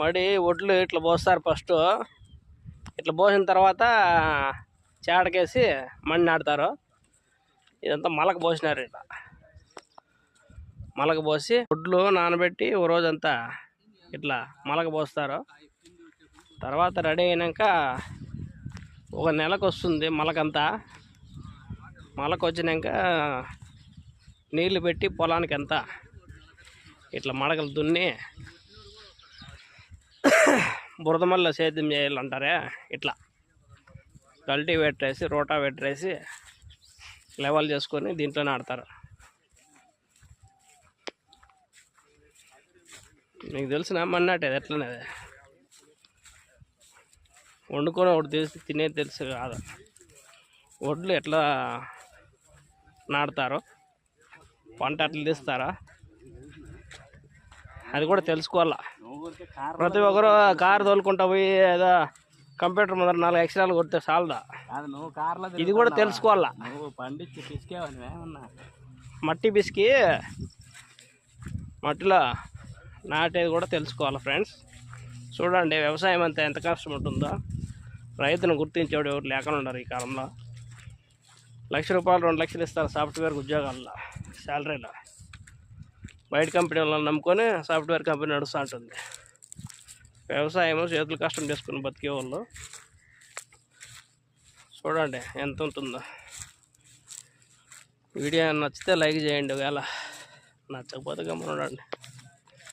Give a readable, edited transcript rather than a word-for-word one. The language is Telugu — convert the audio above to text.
మడి ఒడ్లు ఇట్లా పోస్తారు ఫస్ట్. ఇట్లా పోసిన తర్వాత చాటకేసి మడి నాటుతారు. ఇదంతా మలక పోసినారు. ఇట్లా మలక పోసి ఒడ్లు నానబెట్టి ఓ రోజంతా ఇట్లా మలక పోస్తారు. తర్వాత రెడీ అయినాక ఒక నెలకు వస్తుంది మలకంతా. మలక వచ్చినాక నీళ్లు పెట్టి పొలానికి అంతా ఇట్లా మడకలు దున్ని బురదమల్ల సేద్యం చేయాలంటారే, ఇట్లా కల్టివేటర్ వేసి రోటావేటర్ వేసి లెవెల్ చేసుకొని దీంట్లో నాడతారు. మీకు తెలిసిన మన్నాటేది ఎట్లనేది వండుకొని ఒకటి తీసి తినేది తెలుసు కాదు. ఒడ్లు ఎట్లా నాటుతారో, పంట ఎట్లా తీస్తారా అది కూడా తెలుసుకోవాలా. ప్రతి ఒక్కరు కారు తోలుకుంటా పోయి ఏదో కంప్యూటర్ ముందర 4 అక్షరాలు కొడితే చాలదా, ఇది కూడా తెలుసుకోవాలా. మట్టి పిసికి మట్టిలో నాటేది కూడా తెలుసుకోవాలి ఫ్రెండ్స్. చూడండి వ్యవసాయం అంతా ఎంత కష్టం ఉంటుందో. రైతును గుర్తించేవాడు ఎవరు లేకుండా ఉన్నారు ఈ కాలంలో. ₹1,00,000 2 లక్షలు ఇస్తారు సాఫ్ట్వేర్ ఉద్యోగాల్లో శాలరీలో. బయట కంపెనీ వాళ్ళని నమ్ముకొని సాఫ్ట్వేర్ కంపెనీ నడుస్తూ ఉంటుంది. వ్యవసాయం చేతులు కష్టం చేసుకుని బతికే వాళ్ళు చూడండి ఎంత ఉంటుందో. వీడియో నచ్చితే లైక్ చేయండి, ఒకవేళ నచ్చకపోతే గమనించండి.